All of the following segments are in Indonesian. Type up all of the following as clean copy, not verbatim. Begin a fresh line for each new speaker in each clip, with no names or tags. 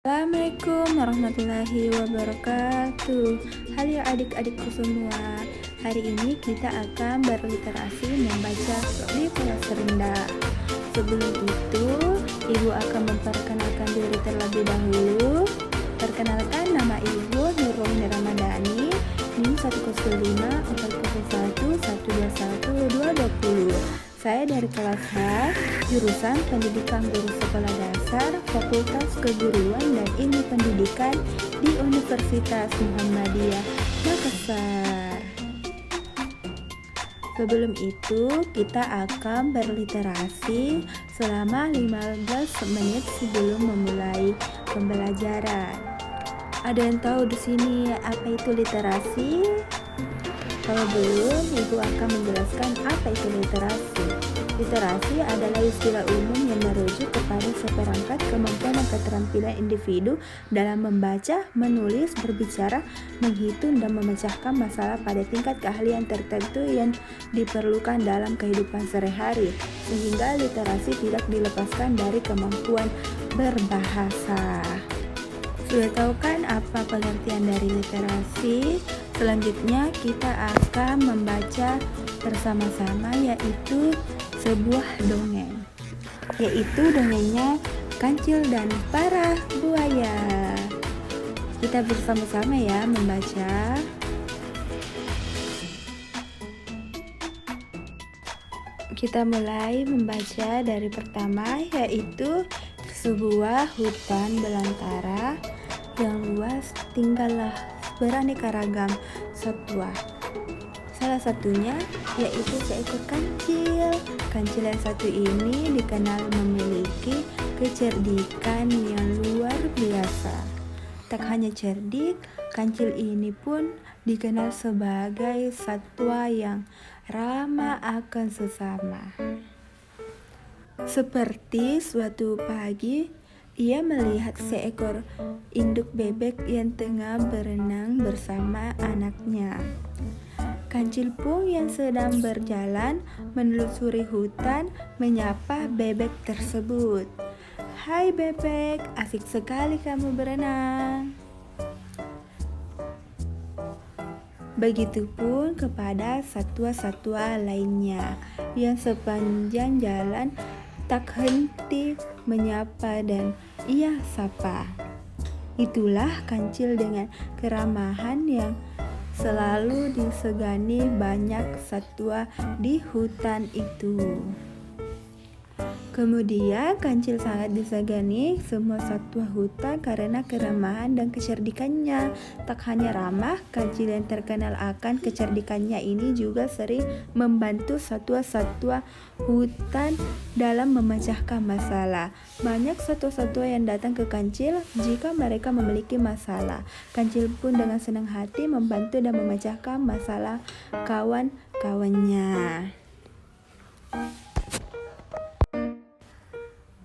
Assalamualaikum warahmatullahi wabarakatuh. Halo adik-adikku semua. Hari ini kita akan berliterasi membaca di kelas rendah. Sebelum itu, Ibu akan memperkenalkan diri terlebih dahulu. Perkenalkan, nama Ibu Nurrohini Ramadhani, NIM 105 401 121 220. Saya dari kelas H, jurusan Pendidikan Guru Sekolah Dasar, Fakultas Keguruan dan Ilmu Pendidikan di Universitas Muhammadiyah Makassar. Sebelum itu, kita akan berliterasi selama 15 menit sebelum memulai pembelajaran. Ada yang tahu di sini apa itu literasi? Kalau belum, Ibu akan menjelaskan apa itu literasi. Literasi adalah istilah umum yang merujuk kepada seperangkat kemampuan dan keterampilan individu dalam membaca, menulis, berbicara, menghitung, dan memecahkan masalah pada tingkat keahlian tertentu yang diperlukan dalam kehidupan sehari-hari, sehingga literasi tidak dilepaskan dari kemampuan berbahasa. Sudah tahu kan apa pengertian dari literasi? Selanjutnya kita akan membaca bersama-sama yaitu sebuah dongeng. Yaitu dongengnya Kancil dan Para Buaya. Kita bersama-sama ya membaca. Kita mulai membaca dari pertama, yaitu sebuah hutan belantara yang luas tinggallah beraneka ragam satwa. Salah satunya yaitu seekor kancil. Kancil yang satu ini dikenal memiliki kecerdikan yang luar biasa. Tak hanya cerdik, kancil ini pun dikenal sebagai satwa yang ramah akan sesama. Seperti suatu pagi, ia melihat seekor induk bebek yang tengah berenang bersama anaknya. Kancil pun yang sedang berjalan menelusuri hutan menyapa bebek tersebut. "Hai bebek, asik sekali kamu berenang." Begitupun kepada satwa-satwa lainnya yang sepanjang jalan tak henti menyapa dan ia sapa. Itulah kancil dengan keramahan yang selalu disegani banyak satwa di hutan itu. Kemudian kancil sangat disegani semua satwa hutan karena keramahan dan kecerdikannya. Tak hanya ramah, kancil yang terkenal akan kecerdikannya ini juga sering membantu satwa-satwa hutan dalam memecahkan masalah. Banyak satwa-satwa yang datang ke kancil jika mereka memiliki masalah. Kancil pun dengan senang hati membantu dan memecahkan masalah kawan-kawannya.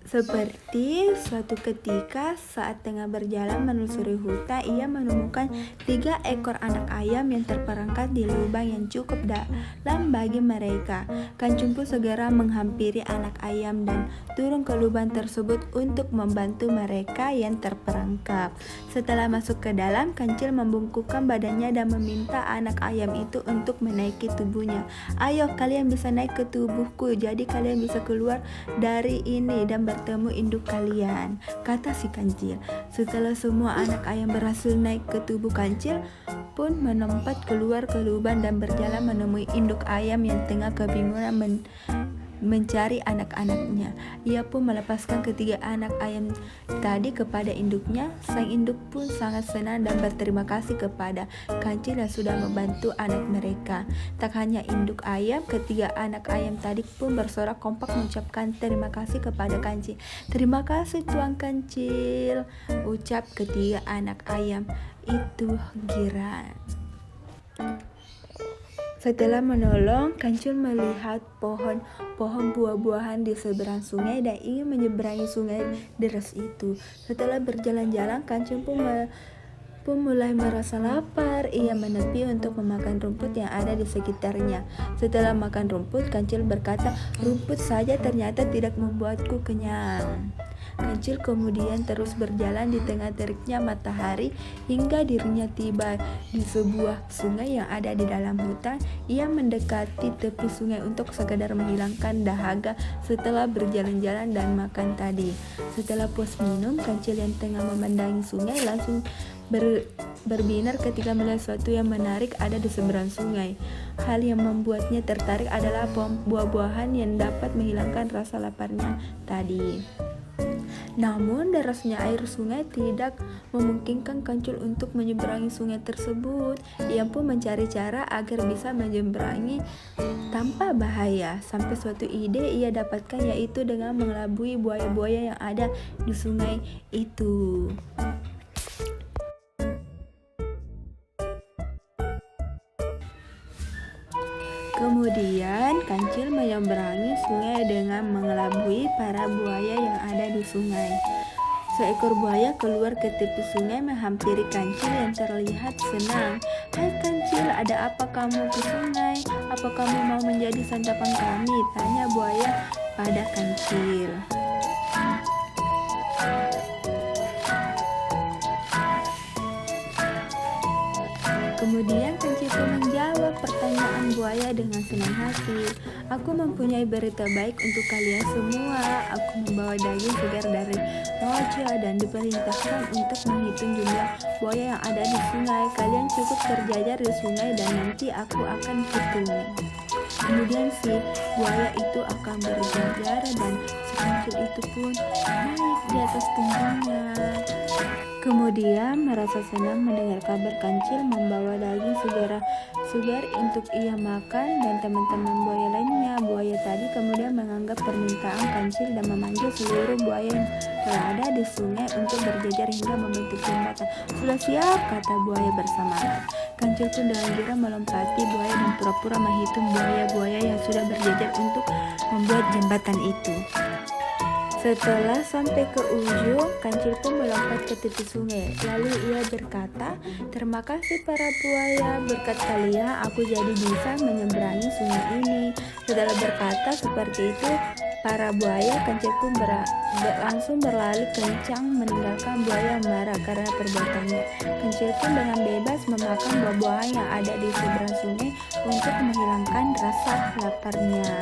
Seperti suatu ketika saat tengah berjalan menelusuri hutan, ia menemukan 3 ekor anak ayam yang terperangkap di lubang yang cukup dalam bagi mereka. Kancil pun segera menghampiri anak ayam dan turun ke lubang tersebut untuk membantu mereka yang terperangkap. Setelah masuk ke dalam, kancil membungkukkan badannya dan meminta anak ayam itu untuk menaiki tubuhnya. "Ayo, kalian bisa naik ke tubuhku, jadi kalian bisa keluar dari ini dan bertemu induk kalian," kata si kancil. Setelah semua anak ayam berhasil naik ke tubuh kancil pun melompat keluar ke lubang dan berjalan menemui induk ayam yang tengah kebingungan mencari anak-anaknya. Ia pun melepaskan ketiga anak ayam tadi kepada induknya. Sang induk pun sangat senang dan berterima kasih kepada kancil yang sudah membantu anak mereka. Tak hanya induk ayam, ketiga anak ayam tadi pun bersorak kompak mengucapkan terima kasih kepada kancil. "Terima kasih Tuan Kancil," ucap ketiga anak ayam itu girang. Setelah menolong, kancil melihat pohon buah-buahan di seberang sungai dan ingin menyeberangi sungai deras itu. Setelah berjalan-jalan, kancil pun mulai merasa lapar. Ia menepi untuk memakan rumput yang ada di sekitarnya. Setelah makan rumput, kancil berkata, "Rumput saja ternyata tidak membuatku kenyang." Kancil kemudian terus berjalan di tengah teriknya matahari hingga dirinya tiba di sebuah sungai yang ada di dalam hutan. Ia mendekati tepi sungai untuk sekadar menghilangkan dahaga setelah berjalan-jalan dan makan tadi. Setelah puas minum, Kancil yang tengah memandangi sungai langsung berbinar ketika melihat sesuatu yang menarik ada di seberang sungai. Hal yang membuatnya tertarik adalah buah-buahan yang dapat menghilangkan rasa laparnya tadi. Namun derasnya air sungai tidak memungkinkan Kancil untuk menyeberangi sungai tersebut. Ia pun mencari cara agar bisa menyeberangi tanpa bahaya. Sampai suatu ide ia dapatkan, yaitu dengan mengelabui buaya-buaya yang ada di sungai itu. Kemudian Kancil menyeberangi sungai dengan mengelabui para buaya yang ada di sungai. Seekor buaya keluar ke tepi sungai menghampiri Kancil yang terlihat senang. "Hai Kancil, ada apa kamu ke sungai? Apa kamu mau menjadi santapan kami?" tanya buaya pada Kancil. Kemudian Kancil pun menjawab pertanyaan buaya dengan senang hati. "Aku mempunyai berita baik untuk kalian semua. Aku membawa daging segar dari raja dan diperintahkan untuk menghitung jumlah buaya yang ada di sungai. Kalian cukup terjajar di sungai dan nanti aku akan hitung." Kemudian si buaya itu akan berjajar dan si Kancil itu pun naik di atas punggungnya. Kemudian merasa senang mendengar kabar Kancil membawa daging segar untuk ia makan dan teman-teman buaya lainnya. Buaya tadi kemudian menganggap permintaan Kancil dan memanggil seluruh buaya yang berada di sungai untuk berjajar hingga membentuk jembatan. "Sudah siap," kata buaya bersemangat. Kancil pun dengan girang melompati buaya dan pura-pura menghitung buaya-buaya yang sudah berjajar untuk membuat jembatan itu. Setelah sampai ke ujung, Kancil pun melompat ke tepi sungai. Lalu ia berkata, "Terima kasih para buaya, berkat kalian aku jadi bisa menyeberangi sungai ini." Setelah berkata seperti itu, para buaya, Kancil pun langsung berlari kencang meninggalkan buaya marah karena perbuatannya. Kancil pun dengan bebas memakan buah-buahan yang ada di seberang sungai untuk menghilangkan rasa laparnya.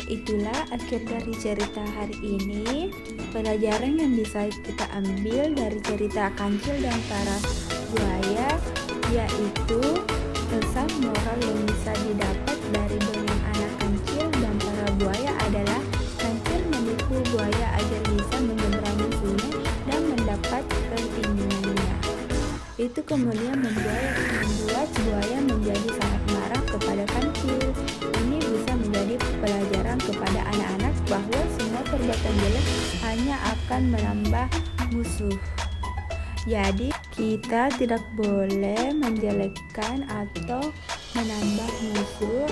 Itulah akhir dari cerita hari ini. Pelajaran yang bisa kita ambil dari cerita Kancil dan para buaya yaitu pesan moral yang bisa didapat dari dongeng anak Kancil dan para buaya adalah Kancil menipu buaya agar bisa menyeberangi sungai dan mendapat perlindungannya. Itu kemudian membuat buaya menjadi sangat marah kepada Kancil. Ini bisa menjadi pelajaran kepada anak-anak bahwa semua perbuatan jelek hanya akan menambah musuh. Jadi kita tidak boleh menjelekkan atau menambah musuh.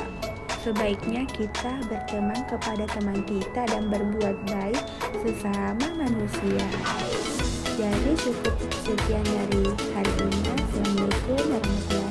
Sebaiknya kita berteman kepada teman kita dan berbuat baik sesama manusia. Jadi cukup sekian dari hari ini. Assalamualaikum warahmatullahi wabarakatuh.